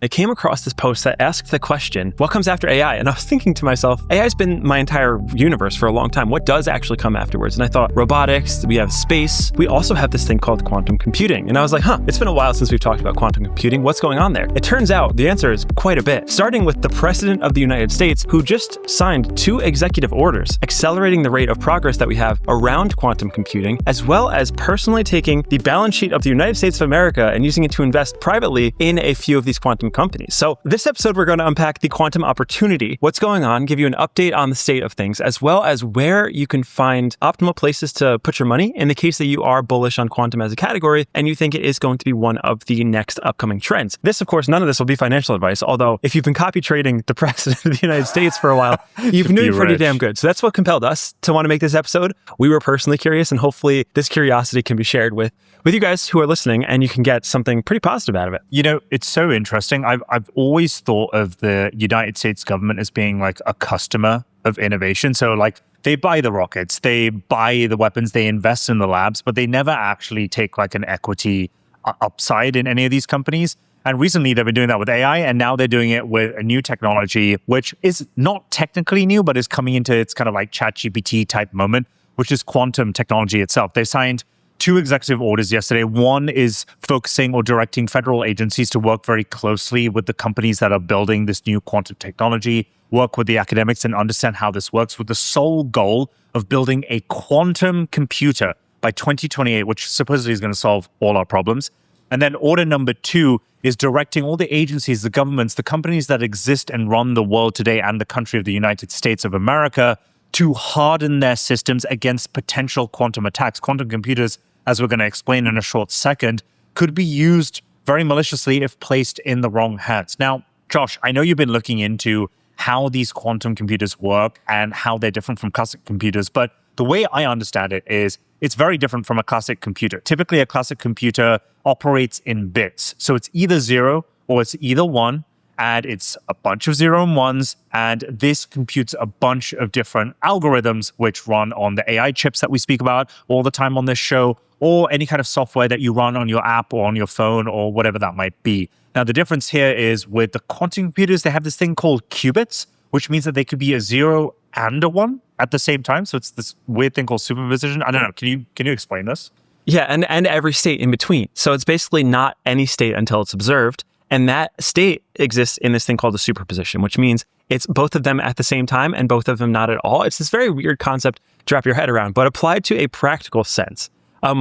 I came across this post that asked the question, what comes after AI? And I was thinking to myself, AI has been my entire universe for a long time. What does actually come afterwards? And I thought robotics, we have space. We also have this thing called quantum computing. And I was like, it's been a while since we've talked about quantum computing. What's going on there? It turns out the answer is quite a bit, starting with the President of the United States, who just signed 2 executive orders accelerating the rate of progress that we have around quantum computing, as well as personally taking the balance sheet of the United States of America and using it to invest privately in a few of these quantum companies. So this episode, we're going to unpack the quantum opportunity, what's going on, give you an update on the state of things, as well as where you can find optimal places to put your money in the case that you are bullish on quantum as a category and you think it is going to be one of the next upcoming trends. This, of course, none of this will be financial advice, although if you've been copy trading the President of the United States for a while, you've knew pretty damn good. So that's what compelled us to want to make this episode. We were personally curious, and hopefully this curiosity can be shared with you guys who are listening, and you can get something pretty positive out of it. You know, it's so interesting. I've always thought of the United States government as being like a customer of innovation. So like they buy the rockets, they buy the weapons, they invest in the labs, but they never actually take like an equity upside in any of these companies. And recently they've been doing that with AI, and now they're doing it with a new technology, which is not technically new, but is coming into its kind of like ChatGPT type moment, which is quantum technology itself. They signed 2 executive orders yesterday. One is focusing or directing federal agencies to work very closely with the companies that are building this new quantum technology, work with the academics and understand how this works, with the sole goal of building a quantum computer by 2028, which supposedly is going to solve all our problems. And then order number 2 is directing all the agencies, the governments, the companies that exist and run the world today and the country of the United States of America to harden their systems against potential quantum attacks. Quantum computers, as we're going to explain in a short second, could be used very maliciously if placed in the wrong hands. Now, Josh, I know you've been looking into how these quantum computers work and how they're different from classic computers, but the way I understand it is it's very different from a classic computer. Typically, a classic computer operates in bits. So it's either 0 or it's either 1, and it's a bunch of 0 and 1s, and this computes a bunch of different algorithms which run on the AI chips that we speak about all the time on this show, or any kind of software that you run on your app or on your phone or whatever that might be. Now, the difference here is with the quantum computers, they have this thing called qubits, which means that they could be a 0 and a 1 at the same time. So it's this weird thing called superposition. I don't know. Can you explain this? Yeah, and every state in between. So it's basically not any state until it's observed. And that state exists in this thing called a superposition, which means it's both of them at the same time and both of them not at all. It's this very weird concept to wrap your head around, but applied to a practical sense.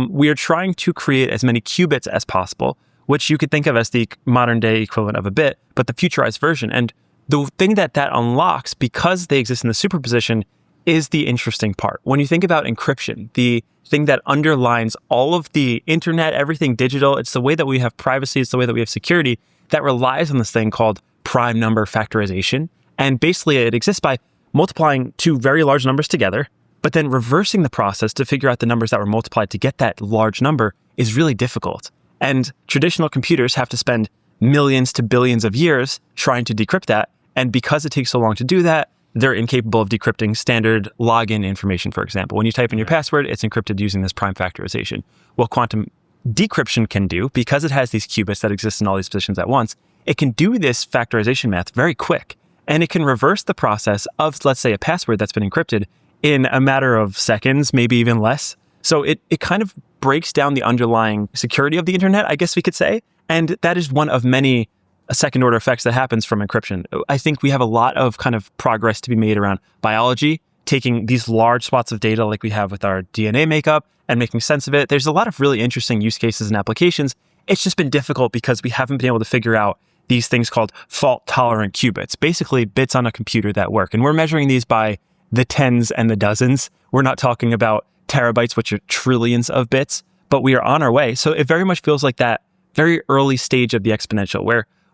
We are trying to create as many qubits as possible, which you could think of as the modern day equivalent of a bit, but the futurized version. And the thing that unlocks, because they exist in the superposition, is the interesting part. When you think about encryption, the thing that underlines all of the internet, everything digital, it's the way that we have privacy, it's the way that we have security, that relies on this thing called prime number factorization. And basically it exists by multiplying 2 very large numbers together, but then reversing the process to figure out the numbers that were multiplied to get that large number is really difficult. And traditional computers have to spend millions to billions of years trying to decrypt that. And because it takes so long to do that, they're incapable of decrypting standard login information, for example. When you type in your password, it's encrypted using this prime factorization. What quantum decryption can do, because it has these qubits that exist in all these positions at once, it can do this factorization math very quick. And it can reverse the process of, let's say, a password that's been encrypted in a matter of seconds, maybe even less. So it kind of breaks down the underlying security of the internet, I guess we could say. And that is one of many second order effects that happens from encryption. I think we have a lot of kind of progress to be made around biology, taking these large swaths of data like we have with our DNA makeup and making sense of it. There's a lot of really interesting use cases and applications. It's just been difficult because we haven't been able to figure out these things called fault-tolerant qubits, basically bits on a computer that work. And we're measuring these by the tens and the dozens. We're not talking about terabytes, which are trillions of bits, but we are on our way. So it very much feels like that very early stage of the exponential,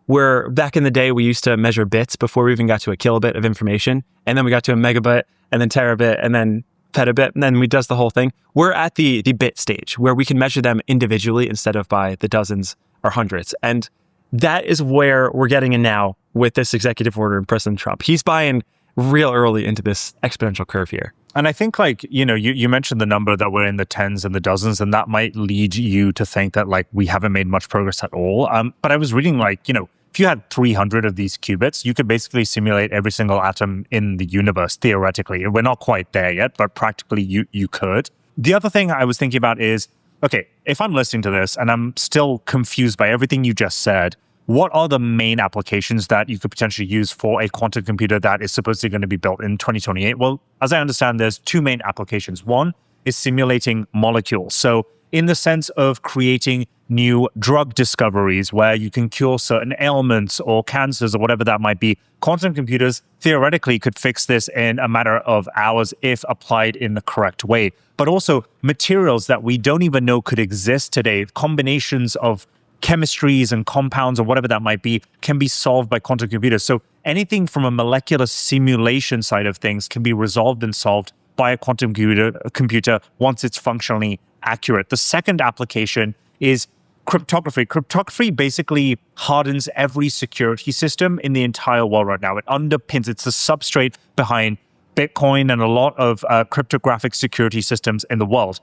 where back in the day, we used to measure bits before we even got to a kilobit of information. And then we got to a megabit, and then terabit, and then petabit, and then we does the whole thing. We're at the bit stage where we can measure them individually instead of by the dozens or hundreds. And that is where we're getting in now with this executive order and President Trump. He's buying real early into this exponential curve here. And I think, like, you mentioned the number that we're in the tens and the dozens, and that might lead you to think that, like, we haven't made much progress at all. But I was reading, like, if you had 300 of these qubits, you could basically simulate every single atom in the universe, theoretically. We're not quite there yet, but practically you could. The other thing I was thinking about is, okay, if I'm listening to this and I'm still confused by everything you just said, what are the main applications that you could potentially use for a quantum computer that is supposedly going to be built in 2028? Well, as I understand, there's two main applications. One is simulating molecules. So in the sense of creating new drug discoveries where you can cure certain ailments or cancers or whatever that might be, quantum computers theoretically could fix this in a matter of hours if applied in the correct way. But also materials that we don't even know could exist today, combinations of chemistries and compounds or whatever that might be, can be solved by quantum computers. So anything from a molecular simulation side of things can be resolved and solved by a quantum computer once it's functionally accurate. The second application is cryptography. Cryptography basically hardens every security system in the entire world right now. It underpins, it's the substrate behind Bitcoin and a lot of cryptographic security systems in the world.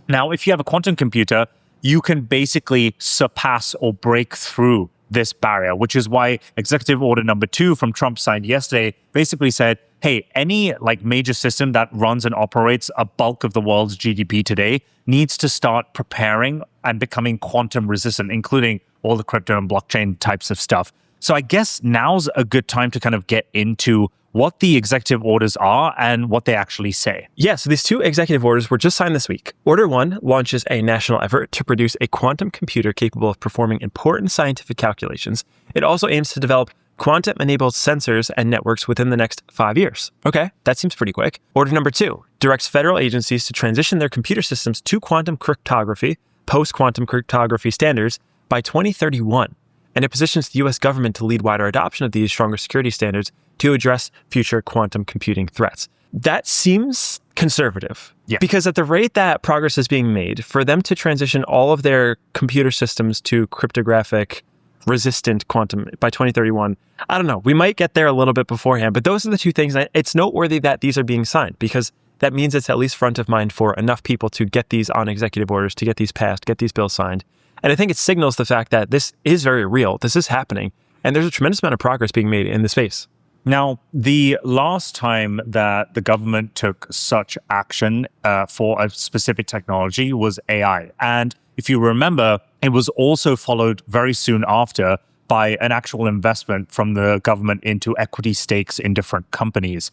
Now, if you have a quantum computer, you can basically surpass or break through this barrier, which is why Executive Order number 2 from Trump signed yesterday basically said, hey, any major system that runs and operates a bulk of the world's GDP today needs to start preparing and becoming quantum resistant, including all the crypto and blockchain types of stuff. So I guess now's a good time to kind of get into what the executive orders are and what they actually say. Yeah, so these two executive orders were just signed this week. Order 1 launches a national effort to produce a quantum computer capable of performing important scientific calculations. It also aims to develop quantum-enabled sensors and networks within the next 5 years. Okay, that seems pretty quick. Order number 2 directs federal agencies to transition their computer systems to quantum cryptography, post-quantum cryptography standards by 2031. And it positions the US government to lead wider adoption of these stronger security standards to address future quantum computing threats. That seems conservative. Yeah. Because at the rate that progress is being made, for them to transition all of their computer systems to cryptographic resistant quantum by 2031, I don't know, we might get there a little bit beforehand, but those are the two things. It's noteworthy that these are being signed because that means it's at least front of mind for enough people to get these on executive orders, to get these passed, get these bills signed. And I think it signals the fact that this is very real. This is happening. And there's a tremendous amount of progress being made in the space. Now, the last time that the government took such action for a specific technology was AI. And if you remember, it was also followed very soon after by an actual investment from the government into equity stakes in different companies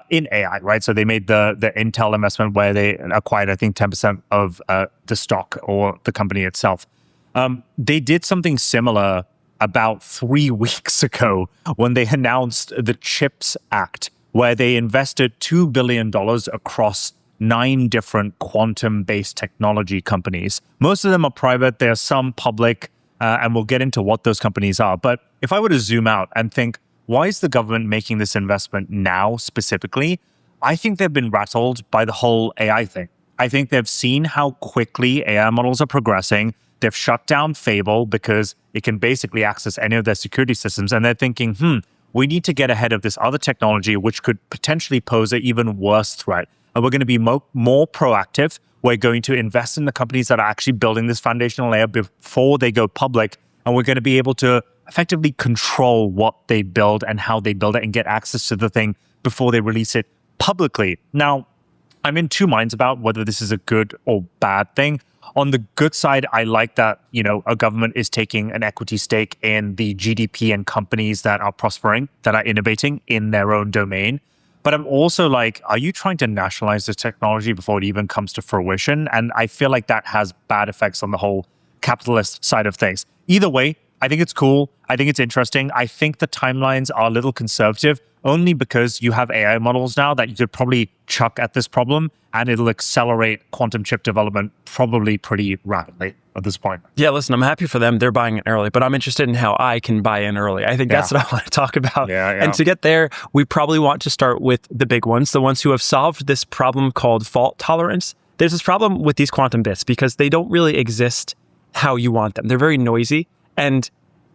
in AI, right? So they made the Intel investment where they acquired, I think, 10% of the stock or the company itself. They did something similar about 3 weeks ago when they announced the CHIPS Act, where they invested $2 billion across 9 different quantum-based technology companies. Most of them are private. There are some public, and we'll get into what those companies are. But if I were to zoom out and think, why is the government making this investment now specifically? I think they've been rattled by the whole AI thing. I think they've seen how quickly AI models are progressing. They've shut down Fable because it can basically access any of their security systems. And they're thinking, we need to get ahead of this other technology, which could potentially pose an even worse threat. And we're going to be more proactive. We're going to invest in the companies that are actually building this foundational layer before they go public. And we're going to be able to effectively control what they build and how they build it and get access to the thing before they release it publicly. Now, I'm in two minds about whether this is a good or bad thing. On the good side, I like that, a government is taking an equity stake in the GDP and companies that are prospering, that are innovating in their own domain. But I'm also like, are you trying to nationalize this technology before it even comes to fruition? And I feel like that has bad effects on the whole capitalist side of things. Either way, I think it's cool. I think it's interesting. I think the timelines are a little conservative, only because you have AI models now that you could probably chuck at this problem and it'll accelerate quantum chip development probably pretty rapidly at this point. Yeah, listen, I'm happy for them. They're buying in early, but I'm interested in how I can buy in early. I think that's what I want to talk about. Yeah. And to get there, we probably want to start with the big ones, the ones who have solved this problem called fault tolerance. There's this problem with these quantum bits because they don't really exist how you want them. They're very noisy and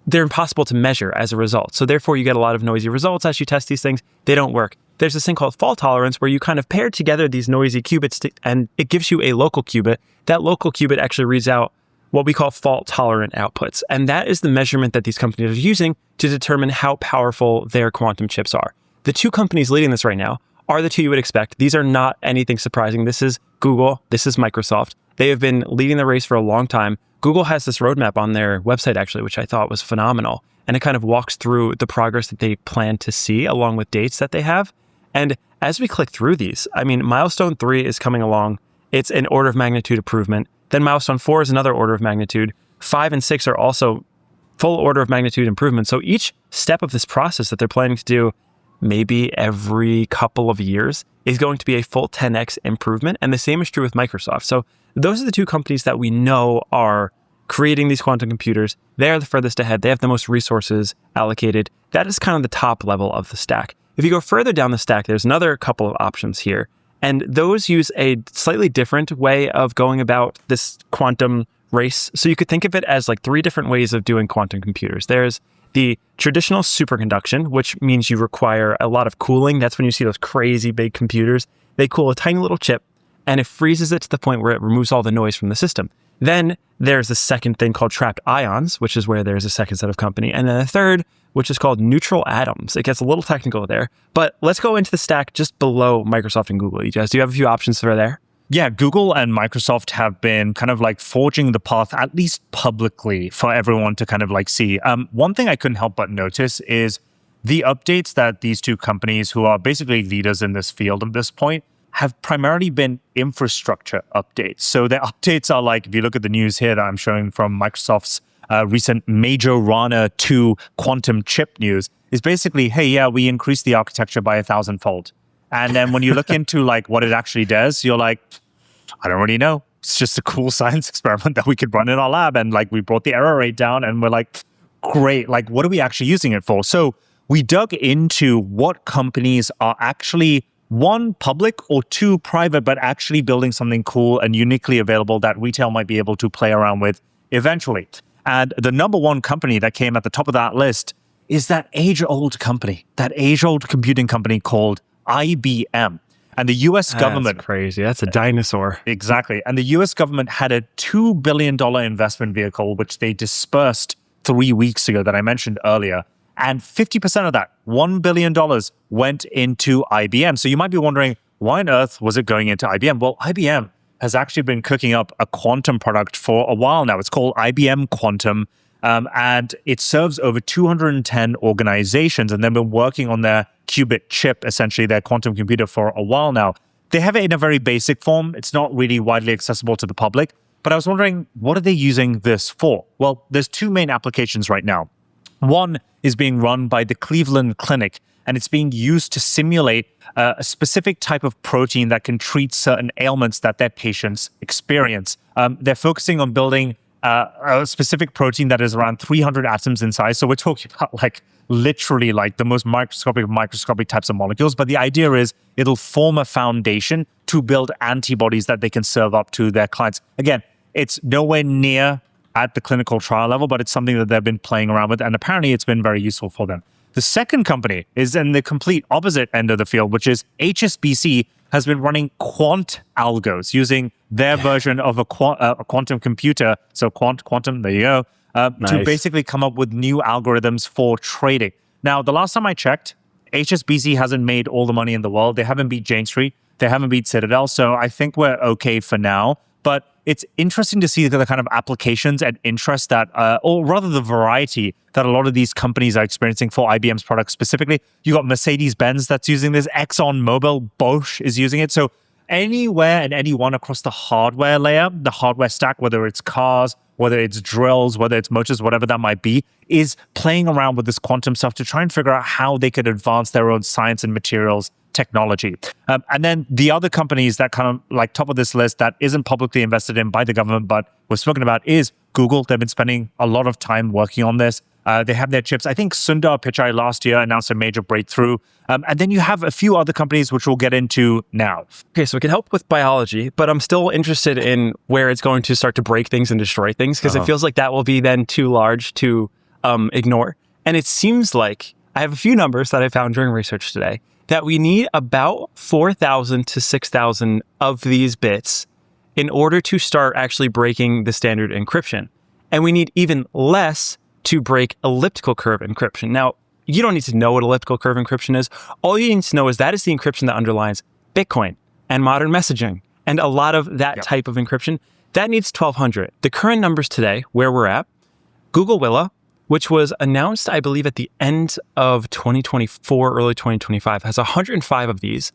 they're impossible to measure as a result. So therefore, you get a lot of noisy results as you test these things. They don't work. There's this thing called fault tolerance where you kind of pair together these noisy qubits and it gives you a local qubit. That local qubit actually reads out what we call fault-tolerant outputs. And that is the measurement that these companies are using to determine how powerful their quantum chips are. The two companies leading this right now are the two you would expect. These are not anything surprising. This is Google. This is Microsoft. They have been leading the race for a long time. Google has this roadmap on their website, actually, which I thought was phenomenal. And it kind of walks through the progress that they plan to see along with dates that they have. And as we click through these, I mean, milestone 3 is coming along. It's an order of magnitude improvement. Then milestone 4 is another order of magnitude. 5 and 6 are also full order of magnitude improvement. So each step of this process that they're planning to do maybe every couple of years is going to be a full 10x improvement. And the same is true with Microsoft. So those are the two companies that we know are creating these quantum computers. They are the furthest ahead. They have the most resources allocated. That is kind of the top level of the stack. If you go further down the stack, there's another couple of options here. And those use a slightly different way of going about this quantum race. So you could think of it as like 3 different ways of doing quantum computers. There's the traditional superconduction, which means you require a lot of cooling. That's when you see those crazy big computers. They cool a tiny little chip and it freezes it to the point where it removes all the noise from the system. Then there's the second thing called trapped ions, which is where there's a second set of company. And then the third, which is called neutral atoms. It gets a little technical there, but let's go into the stack just below Microsoft and Google. You guys, do you have a few options for there? Yeah, Google and Microsoft have been kind of like forging the path, at least publicly, for everyone to kind of like see. One thing I couldn't help but notice is the updates that these two companies, who are basically leaders in this field at this point, have primarily been infrastructure updates. So their updates are like, if you look at the news here that I'm showing from Microsoft's recent Majorana 2 quantum chip news, is basically, hey, yeah, we increased the architecture by 1,000-fold. And then when you look into like what it actually does, you're like, I don't really know. It's just a cool science experiment that we could run in our lab. And like we brought the error rate down and we're like, great. Like, what are we actually using it for? So we dug into what companies are actually, 1, public, or 2, private, but actually building something cool and uniquely available that retail might be able to play around with eventually. And the number 1 company that came at the top of that list is that age-old company, that age-old computing company called IBM. And the US government... That's crazy. That's a dinosaur. Exactly. And the US government had a $2 billion investment vehicle, which they dispersed 3 weeks ago that I mentioned earlier. And 50% of that, $1 billion, went into IBM. So you might be wondering, why on earth was it going into IBM? Well, IBM has actually been cooking up a quantum product for a while now. It's called IBM Quantum. And it serves over 210 organizations, and they've been working on their Qubit chip, essentially their quantum computer, for a while now. They have it in a very basic form. It's not really widely accessible to the public. But I was wondering, what are they using this for? Well, there's 2 main applications right now. One is being run by the Cleveland Clinic, and it's being used to simulate a specific type of protein that can treat certain ailments that their patients experience. They're focusing on building a specific protein that is around 300 atoms in size. So we're talking about like literally like the most microscopic types of molecules. But the idea is it'll form a foundation to build antibodies that they can serve up to their clients. Again, it's nowhere near at the clinical trial level, but it's something that they've been playing around with. And apparently it's been very useful for them. The second company is in the complete opposite end of the field, which is HSBC has been running quant algos using their version of a quantum computer. So quantum, there you go, to basically come up with new algorithms for trading. Now, the last time I checked, HSBC hasn't made all the money in the world. They haven't beat Jane Street. They haven't beat Citadel. So I think we're okay for now. But it's interesting to see the kind of applications and interest that, or rather the variety that a lot of these companies are experiencing for IBM's products specifically. You got Mercedes-Benz that's using this, ExxonMobil, Bosch is using it. So anywhere and anyone across the hardware layer, the hardware stack, whether it's cars, whether it's drills, whether it's motors, whatever that might be, is playing around with this quantum stuff to try and figure out how they could advance their own science and materials technology. And then the other companies that kind of like top of this list that isn't publicly invested in by the government, but was spoken about, is Google. They've been spending a lot of time working on this. They have their chips. I think Sundar Pichai last year announced a major breakthrough. And then you have a few other companies, which we'll get into now. Okay, so it can help with biology, but I'm still interested in where it's going to start to break things and destroy things, because it feels like that will be then too large to ignore. And it seems like, I have a few numbers that I found during research today, that we need about 4,000 to 6,000 of these bits in order to start actually breaking the standard encryption. And we need even less to break elliptical curve encryption. Now, you don't need to know what elliptical curve encryption is. All you need to know is that is the encryption that underlies Bitcoin and modern messaging and a lot of that type of encryption. That needs 1200. The current numbers today, where we're at, Google Willow, which was announced, I believe, at the end of 2024, early 2025, has 105 of these.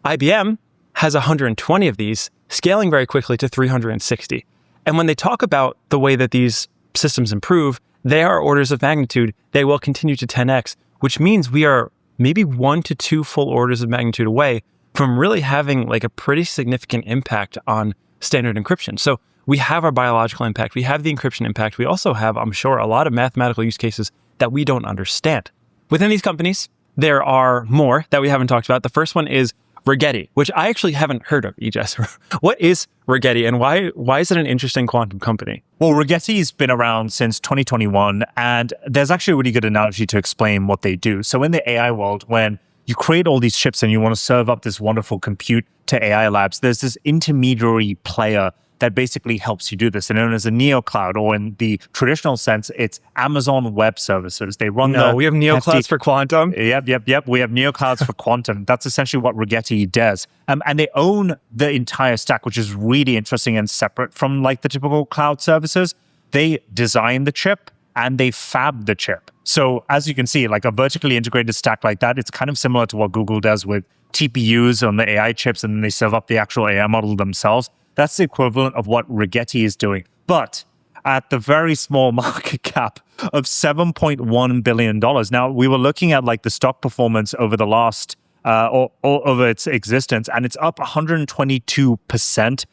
IBM has 120 of these, scaling very quickly to 360. And when they talk about the way that these systems improve, they are orders of magnitude. They will continue to 10x, which means we are maybe 1 to 2 full orders of magnitude away from really having like a pretty significant impact on standard encryption. So we have our biological impact. We have the encryption impact. We also have, I'm sure, a lot of mathematical use cases that we don't understand. Within these companies, there are more that we haven't talked about. The first one is Rigetti, which I actually haven't heard of, EJS. What is Rigetti and why is it an interesting quantum company? Well, Rigetti's been around since 2021, and there's actually a really good analogy to explain what they do. So in the AI world, when you create all these chips and you want to serve up this wonderful compute to AI labs, there's this intermediary player that basically helps you do this. They're known as a neocloud, or in the traditional sense, it's Amazon Web Services. They run we have neoclouds for quantum. Yep. We have neoclouds for quantum. That's essentially what Rigetti does. And they own the entire stack, which is really interesting and separate from like the typical cloud services. They design the chip and they fab the chip. So as you can see, like a vertically integrated stack like that, it's kind of similar to what Google does with TPUs on the AI chips, and then they serve up the actual AI model themselves. That's the equivalent of what Rigetti is doing. But at the very small market cap of $7.1 billion. Now, we were looking at like the stock performance over the last, or over its existence, and it's up 122%.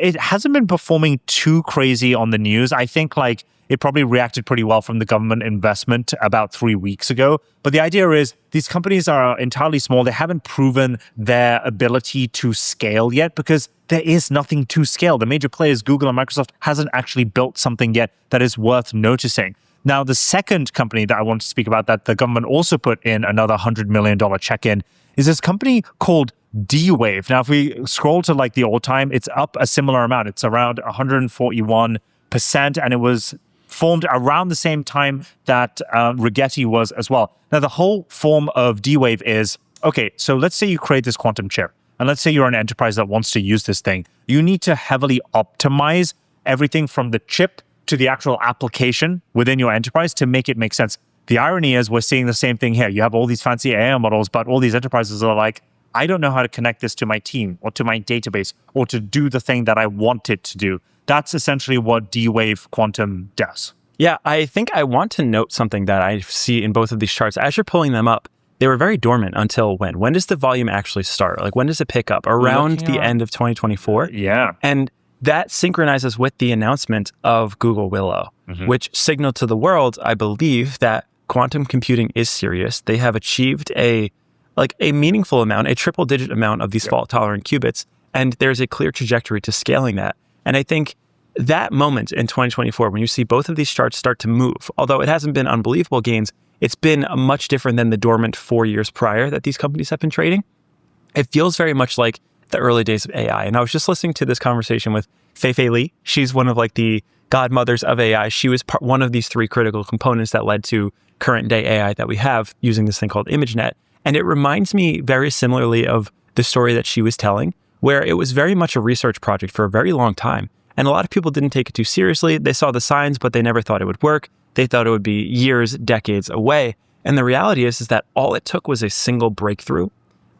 It hasn't been performing too crazy on the news. I think like it probably reacted pretty well from the government investment about 3 weeks ago. But the idea is these companies are entirely small. They haven't proven their ability to scale yet because there is nothing to scale. The major players, Google and Microsoft, hasn't actually built something yet that is worth noticing. Now, the second company that I want to speak about that the government also put in another $100 million check in is this company called D-Wave. Now, if we scroll to like the old time, it's up a similar amount. It's around 141%, and it was formed around the same time that Rigetti was as well. Now, the whole form of D-Wave is, okay, so let's say you create this quantum chip, and let's say you're an enterprise that wants to use this thing. You need to heavily optimize everything from the chip to the actual application within your enterprise to make it make sense. The irony is we're seeing the same thing here. You have all these fancy AI models, but all these enterprises are like, I don't know how to connect this to my team or to my database or to do the thing that I want it to do. That's essentially what D-Wave Quantum does. Yeah, I think I want to note something that I see in both of these charts. As you're pulling them up, they were very dormant until when? When does the volume actually start? Like, when does it pick up? Around the end of 2024? Yeah. And that synchronizes with the announcement of Google Willow, which signaled to the world, I believe, that quantum computing is serious. They have achieved a meaningful amount, a triple-digit amount of these fault-tolerant qubits, and there's a clear trajectory to scaling that. And I think that moment in 2024, when you see both of these charts start to move, although it hasn't been unbelievable gains, it's been much different than the dormant 4 years prior that these companies have been trading. It feels very much like the early days of AI. And I was just listening to this conversation with Fei-Fei Li. She's one of like the godmothers of AI. She was one of these 3 critical components that led to current day AI that we have using this thing called ImageNet. And it reminds me very similarly of the story that she was telling, where it was very much a research project for a very long time. And a lot of people didn't take it too seriously. They saw the signs, but they never thought it would work. They thought it would be years, decades away. And the reality is that all it took was a single breakthrough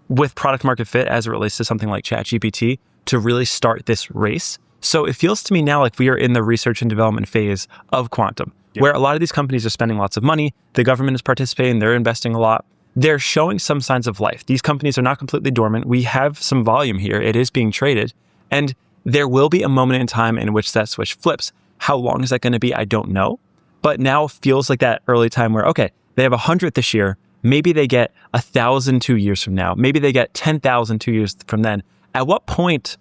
with product market fit as it relates to something like ChatGPT to really start this race. So it feels to me now like we are in the research and development phase of quantum, where a lot of these companies are spending lots of money. The government is participating. They're investing a lot. They're showing some signs of life. These companies are not completely dormant. We have some volume here. It is being traded. And there will be a moment in time in which that switch flips. How long is that going to be? I don't know. But now feels like that early time where, okay, they have 100 this year. Maybe they get 1,000 2 years from now. Maybe they get 10,000 2 years from then. At what point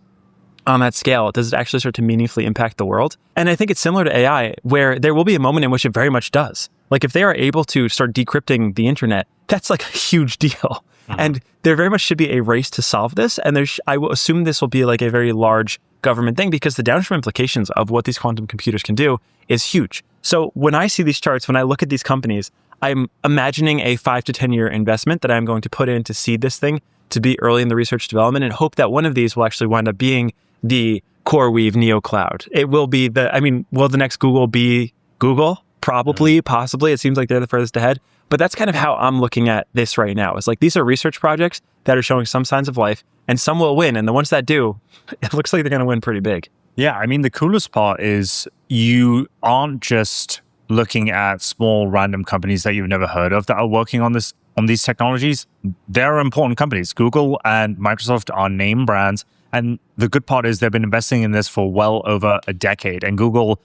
on that scale does it actually start to meaningfully impact the world? And I think it's similar to AI, where there will be a moment in which it very much does. Like if they are able to start decrypting the internet, that's like a huge deal. And there very much should be a race to solve this. And I will assume this will be like a very large government thing because the downstream implications of what these quantum computers can do is huge. So when I see these charts, when I look at these companies, I'm imagining a 5 to 10 year investment that I'm going to put in to seed this thing, to be early in the research development, and hope that one of these will actually wind up being the CoreWeave Neo Cloud. It will be will the next Google be Google? Probably, possibly. It seems like they're the furthest ahead. But that's kind of how I'm looking at this right now. It's like these are research projects that are showing some signs of life, and some will win. And the ones that do, it looks like they're going to win pretty big. Yeah, I mean, the coolest part is you aren't just looking at small random companies that you've never heard of that are working on these technologies. They're important companies. Google and Microsoft are name brands. And the good part is they've been investing in this for well over a decade. And Google,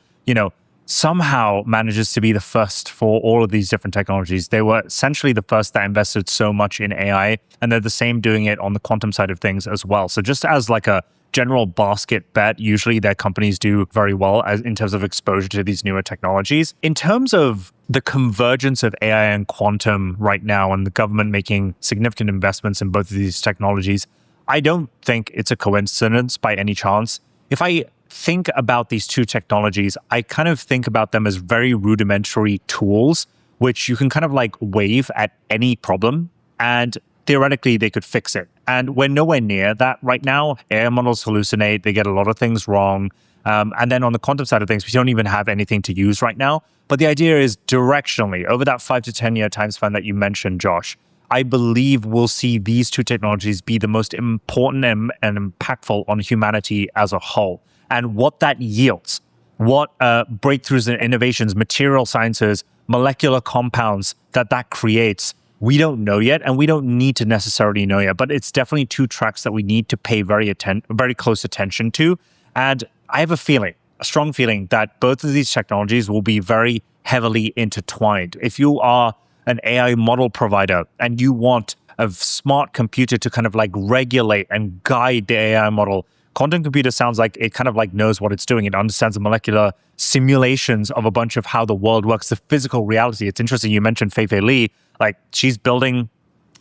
somehow manages to be the first for all of these different technologies. They were essentially the first that invested so much in AI, and they're the same doing it on the quantum side of things as well. So just as like a general basket bet, usually their companies do very well as in terms of exposure to these newer technologies. In terms of the convergence of AI and quantum right now and the government making significant investments in both of these technologies, I don't think it's a coincidence by any chance. If I think about these two technologies, I kind of think about them as very rudimentary tools, which you can kind of like wave at any problem, and theoretically they could fix it. And we're nowhere near that right now. AI models hallucinate, they get a lot of things wrong. And then on the quantum side of things, we don't even have anything to use right now. But the idea is directionally, over that 5 to 10 year time span that you mentioned, Josh, I believe we'll see these two technologies be the most important and impactful on humanity as a whole. And what that yields, what breakthroughs and innovations, material sciences, molecular compounds that creates, we don't know yet, and we don't need to necessarily know yet. But it's definitely two tracks that we need to pay very close attention to. And I have a strong feeling that both of these technologies will be very heavily intertwined. If you are an AI model provider and you want a smart computer to kind of like regulate and guide the AI model, quantum computer sounds like it kind of like knows what it's doing. It understands the molecular simulations of a bunch of how the world works, the physical reality. It's interesting you mentioned Fei-Fei Li. Like, she's building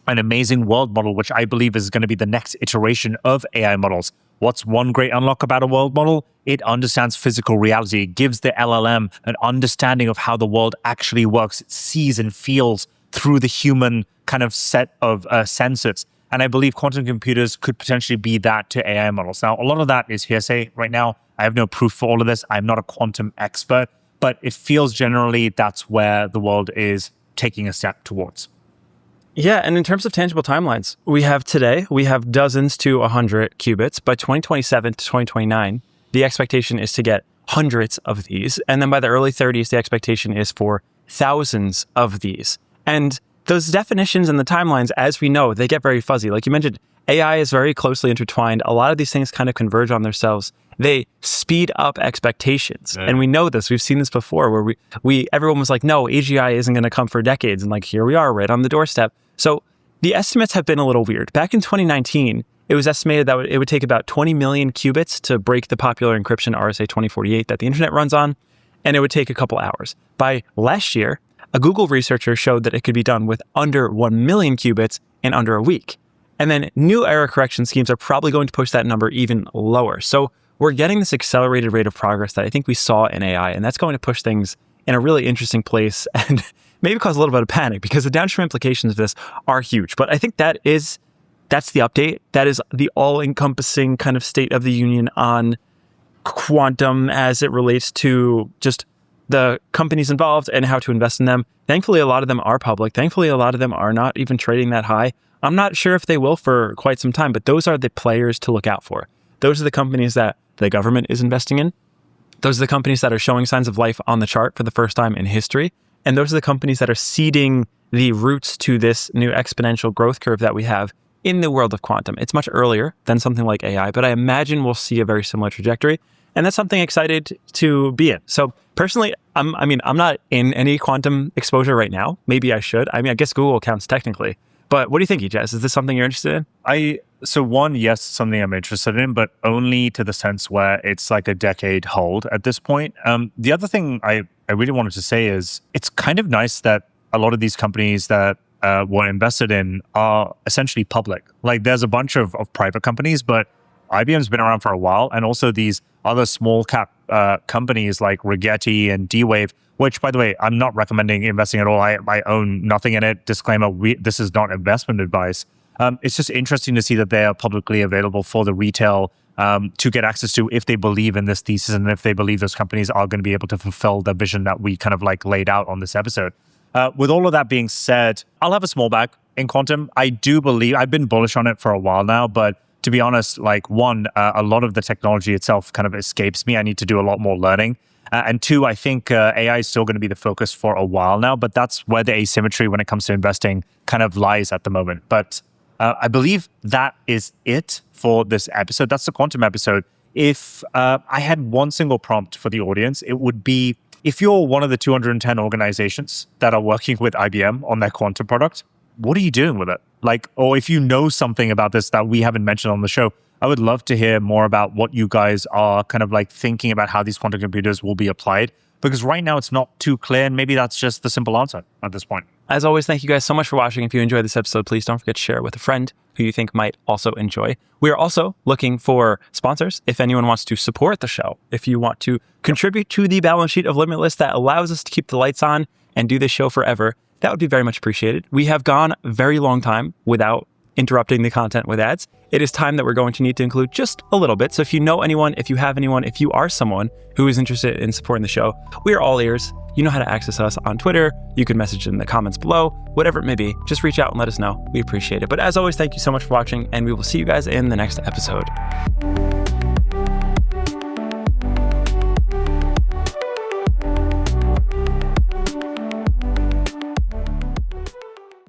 an amazing world model, which I believe is going to be the next iteration of AI models. What's one great unlock about a world model? It understands physical reality. It gives the LLM an understanding of how the world actually works. It sees and feels through the human kind of set of senses. And I believe quantum computers could potentially be that to AI models. Now, a lot of that is hearsay right now. I have no proof for all of this. I'm not a quantum expert, but it feels generally that's where the world is taking a step towards. Yeah, and in terms of tangible timelines, we have dozens to 100 qubits. By 2027 to 2029, the expectation is to get hundreds of these. And then by the early 30s, the expectation is for thousands of these. And those definitions and the timelines, as we know, they get very fuzzy. Like you mentioned, AI is very closely intertwined. A lot of these things kind of converge on themselves. They speed up expectations. Yeah. And we know this. We've seen this before where everyone was like, no, AGI isn't going to come for decades. And like, here we are right on the doorstep. So the estimates have been a little weird. Back in 2019, it was estimated that it would take about 20 million qubits to break the popular encryption RSA 2048 that the internet runs on. And it would take a couple hours. By last year, a Google researcher showed that it could be done with under 1 million qubits in under a week. And then new error correction schemes are probably going to push that number even lower. So we're getting this accelerated rate of progress that I think we saw in AI, and that's going to push things in a really interesting place and maybe cause a little bit of panic because the downstream implications of this are huge. But I think that's the update. That is the all-encompassing kind of state of the union on quantum as it relates to just the companies involved and how to invest in them. Thankfully, a lot of them are public. Thankfully, a lot of them are not even trading that high. I'm not sure if they will for quite some time, but those are the players to look out for. Those are the companies that the government is investing in. Those are the companies that are showing signs of life on the chart for the first time in history. And those are the companies that are seeding the roots to this new exponential growth curve that we have in the world of quantum. It's much earlier than something like AI, but I imagine we'll see a very similar trajectory. And that's something excited to be in. So personally, I'm not in any quantum exposure right now. Maybe I should. I guess Google counts technically. But what do you think, Ijaz? Is this something you're interested in? So one, yes, something I'm interested in, but only to the sense where it's like a decade hold at this point. The other thing I really wanted to say is it's kind of nice that a lot of these companies that were invested in are essentially public. Like there's a bunch of private companies, but IBM's been around for a while. And also these other small cap companies like Rigetti and D-Wave, which, by the way, I'm not recommending investing at all. I own nothing in it. Disclaimer, this is not investment advice. It's just interesting to see that they are publicly available for the retail to get access to if they believe in this thesis and if they believe those companies are going to be able to fulfill the vision that we kind of like laid out on this episode. With all of that being said, I'll have a small bag in quantum. I do believe, I've been bullish on it for a while now, but to be honest, like one, a lot of the technology itself kind of escapes me. I need to do a lot more learning. And two, I think AI is still going to be the focus for a while now, but that's where the asymmetry when it comes to investing kind of lies at the moment. But I believe that is it for this episode. That's the quantum episode. If I had one single prompt for the audience, it would be, if you're one of the 210 organizations that are working with IBM on their quantum product, what are you doing with it? Like, or if you know something about this that we haven't mentioned on the show, I would love to hear more about what you guys are kind of like thinking about how these quantum computers will be applied. Because right now it's not too clear, and maybe that's just the simple answer at this point. As always, thank you guys so much for watching. If you enjoyed this episode, please don't forget to share it with a friend who you think might also enjoy. We are also looking for sponsors. If anyone wants to support the show, if you want to contribute to the balance sheet of Limitless that allows us to keep the lights on and do this show forever, that would be very much appreciated. We have gone a very long time without interrupting the content with ads. It is time that we're going to need to include just a little bit. So if you know anyone, if you have anyone, if you are someone who is interested in supporting the show, we are all ears. You know how to access us on Twitter. You can message in the comments below, whatever it may be. Just reach out and let us know. We appreciate it. But as always, thank you so much for watching, and we will see you guys in the next episode.